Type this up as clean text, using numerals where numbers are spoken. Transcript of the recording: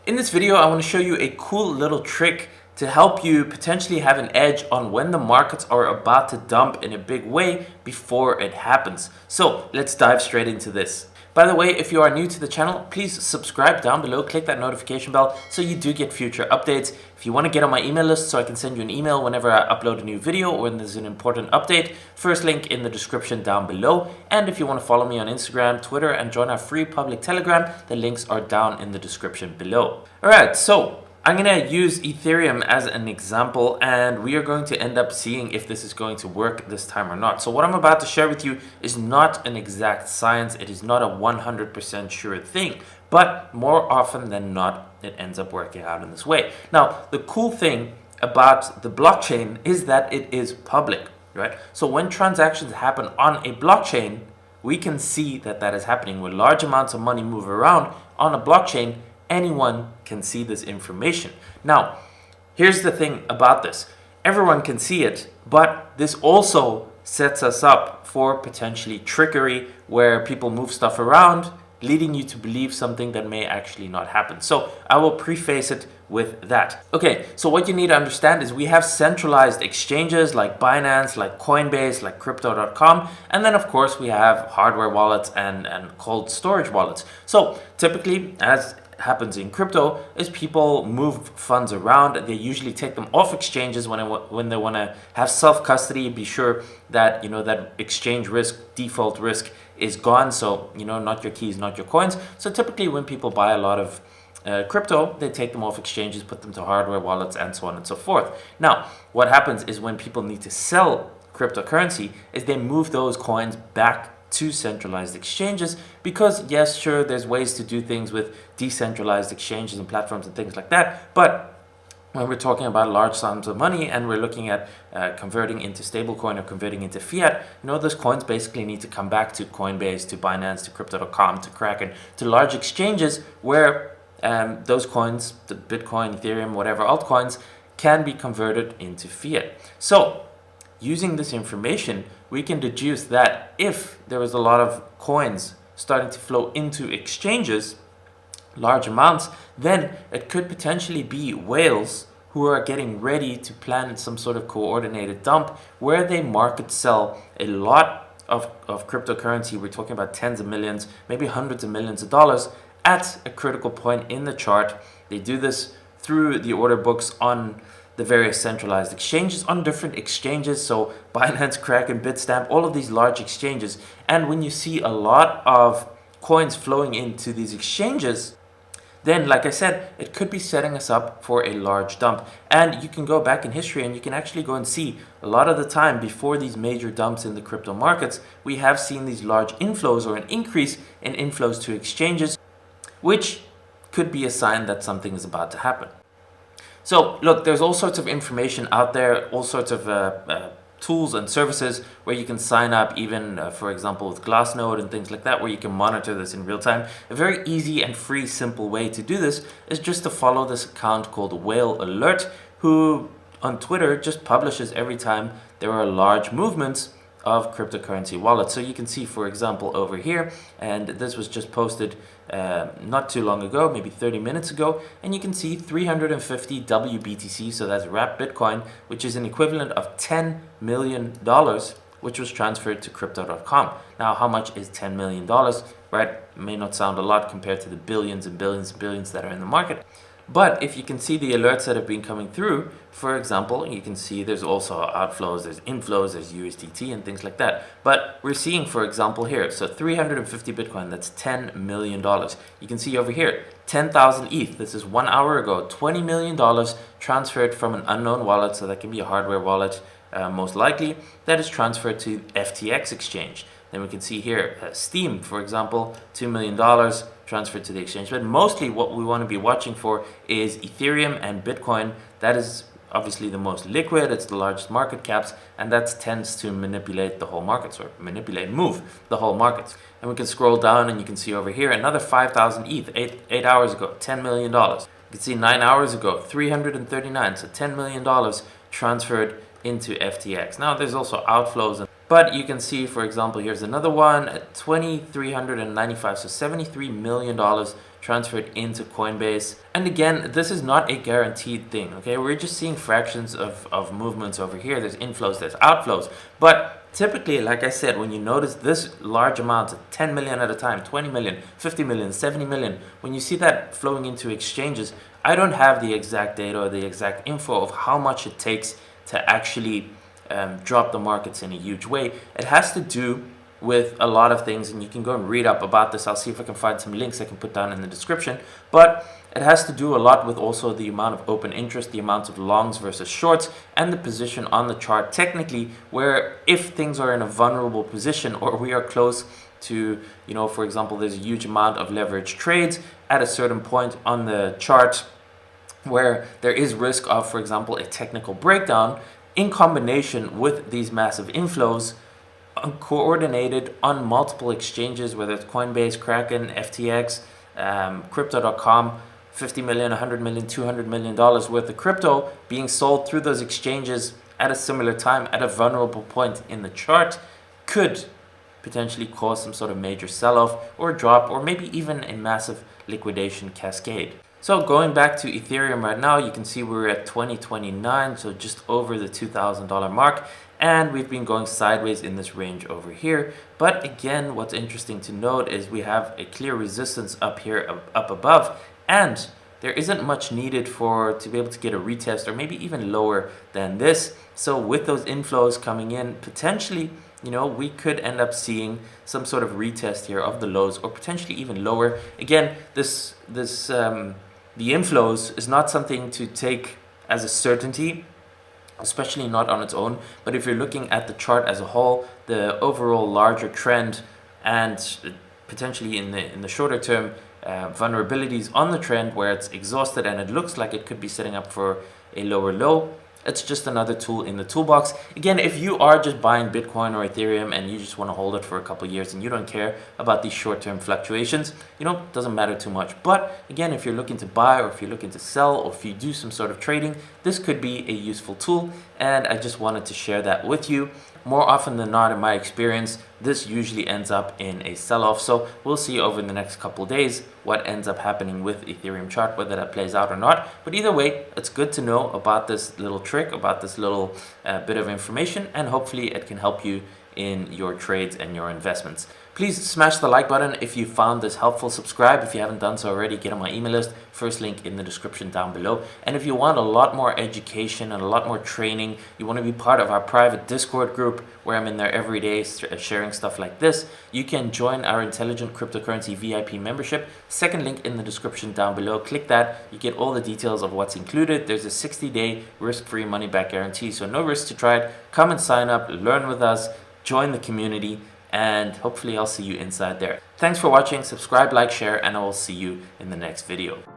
In this video, I want to show you a cool little trick to help you potentially have an edge on when the markets are about to dump in a big way before it happens. So let's dive straight into this. By the way, if you are new to the channel, please subscribe down below, click that notification bell so you do get future updates. If you want to get on my email list so I can send you an email whenever I upload a new video or when there's an important update, first link in the description down below. And if you want to follow me on Instagram, Twitter, and join our free public Telegram, the links are down in the description below. Alright, so I'm going to use Ethereum as an example, and we are going to end up seeing if this is going to work this time or not. So what I'm about to share with you is not an exact science. It is not a 100% sure thing, but more often than not, it ends up working out in this way. Now, the cool thing about the blockchain is that it is public, right? So when transactions happen on a blockchain, we can see that that is happening. When large amounts of money move around on a blockchain, anyone can see this information. Now, here's the thing about this. Everyone can see it, but this also sets us up for potentially trickery where people move stuff around, leading you to believe something that may actually not happen. So I will preface it with that. Okay, so what you need to understand is we have centralized exchanges like Binance, like Coinbase, like crypto.com, and then of course we have hardware wallets and cold storage wallets. So typically, as happens in crypto, is people move funds around. They usually take them off exchanges when they want to have self-custody, be sure that that exchange risk, default risk is gone. So not your keys, not your coins. So typically when people buy a lot of crypto, they take them off exchanges, put them to hardware wallets, and so on and so forth. Now, what happens is when people need to sell cryptocurrency, is they move those coins back to centralized exchanges, because yes, sure, there's ways to do things with decentralized exchanges and platforms and things like that, but when we're talking about large sums of money and we're looking at converting into stablecoin or converting into fiat, those coins basically need to come back to Coinbase, to Binance, to crypto.com, to Kraken, to large exchanges where those coins, the Bitcoin, Ethereum, whatever altcoins, can be converted into fiat. So using this information, we can deduce that if there was a lot of coins starting to flow into exchanges, large amounts, then it could potentially be whales who are getting ready to plan some sort of coordinated dump where they market sell a lot of cryptocurrency. We're talking about tens of millions, maybe hundreds of millions of dollars at a critical point in the chart. They do this through the order books on the various centralized exchanges, on different exchanges, so Binance, Kraken, Bitstamp, all of these large exchanges. And when you see a lot of coins flowing into these exchanges, then like I said, it could be setting us up for a large dump. And you can go back in history and you can actually go and see a lot of the time before these major dumps in the crypto markets, we have seen these large inflows or an increase in inflows to exchanges, which could be a sign that something is about to happen. So look, there's all sorts of information out there, all sorts of tools and services where you can sign up, even for example with Glassnode and things like that, where you can monitor this in real time. A very easy and free, simple way to do this is just to follow this account called Whale Alert, who on Twitter just publishes every time there are large movements of cryptocurrency wallets. So you can see, for example, over here, and this was just posted not too long ago, maybe 30 minutes ago, and you can see 350 WBTC, so that's wrapped Bitcoin, which is an equivalent of $10 million, which was transferred to crypto.com. Now, how much is $10 million, right? It may not sound a lot compared to the billions and billions and billions that are in the market. But if you can see the alerts that have been coming through, for example, you can see there's also outflows, there's inflows, there's USDT and things like that. But we're seeing, for example, here, so 350 Bitcoin, that's $10 million. You can see over here, 10,000 ETH, this is 1 hour ago, $20 million transferred from an unknown wallet, so that can be a hardware wallet, most likely, that is transferred to FTX exchange. Then we can see here, Steam, for example, $2 million transferred to the exchange. But mostly what we want to be watching for is Ethereum and Bitcoin. That is obviously the most liquid, it's the largest market caps, and that tends to manipulate the whole markets, or move the whole markets. And we can scroll down and you can see over here, another 5,000 ETH, 8 hours ago, $10 million. You can see 9 hours ago, 339, so $10 million transferred into FTX. Now there's also outflows, but you can see, for example, here's another one at 2,395, so $73 million transferred into Coinbase. And again, this is not a guaranteed thing, okay? We're just seeing fractions of movements over here. There's inflows, there's outflows. But typically, like I said, when you notice this large amount, 10 million at a time, 20 million, 50 million, 70 million, when you see that flowing into exchanges, I don't have the exact data or the exact info of how much it takes to actually drop the markets in a huge way. It has to do with a lot of things, and you can go and read up about this. I'll see if I can find some links I can put down in the description. But it has to do a lot with also the amount of open interest, the amount of longs versus shorts, and the position on the chart technically, where if things are in a vulnerable position or we are close to, you know, for example, there's a huge amount of leverage trades at a certain point on the chart where there is risk of, for example, a technical breakdown in combination with these massive inflows, coordinated on multiple exchanges, whether it's Coinbase, Kraken, FTX, crypto.com, 50 million, 100 million, 200 million dollars worth of crypto being sold through those exchanges at a similar time at a vulnerable point in the chart could potentially cause some sort of major sell-off or drop, or maybe even a massive liquidation cascade. So going back to Ethereum right now, you can see we're at 2029, so just over the $2,000 mark, and we've been going sideways in this range over here. But again, what's interesting to note is we have a clear resistance up here, up above, and there isn't much needed to be able to get a retest or maybe even lower than this. So with those inflows coming in, potentially, you know, we could end up seeing some sort of retest here of the lows, or potentially even lower. Again, the inflows is not something to take as a certainty, especially not on its own. But if you're looking at the chart as a whole, the overall larger trend, and potentially in the shorter term vulnerabilities on the trend where it's exhausted and it looks like it could be setting up for a lower low, it's just another tool in the toolbox. Again, if you are just buying Bitcoin or Ethereum and you just want to hold it for a couple of years and you don't care about these short-term fluctuations, you know, it doesn't matter too much. But again, if you're looking to buy, or if you're looking to sell, or if you do some sort of trading, this could be a useful tool, and I just wanted to share that with you. More often than not, in my experience, this usually ends up in a sell-off. So we'll see over the next couple of days what ends up happening with Ethereum chart, whether that plays out or not. But either way, it's good to know about this little trick, about this little bit of information, and hopefully it can help you in your trades and your investments. Please smash the like button if you found this helpful. Subscribe if you haven't done so already. Get on my email list. First link in the description down below. And if you want a lot more education and a lot more training, you want to be part of our private Discord group where I'm in there every day sharing stuff like this, you can join our Intelligent Cryptocurrency VIP membership. Second link in the description down below. Click that. You get all the details of what's included. There's a 60-day risk-free money-back guarantee, so no risk to try it. Come and sign up, learn with us, join the community, and hopefully I'll see you inside there. Thanks for watching. Subscribe, like, share, and I will see you in the next video.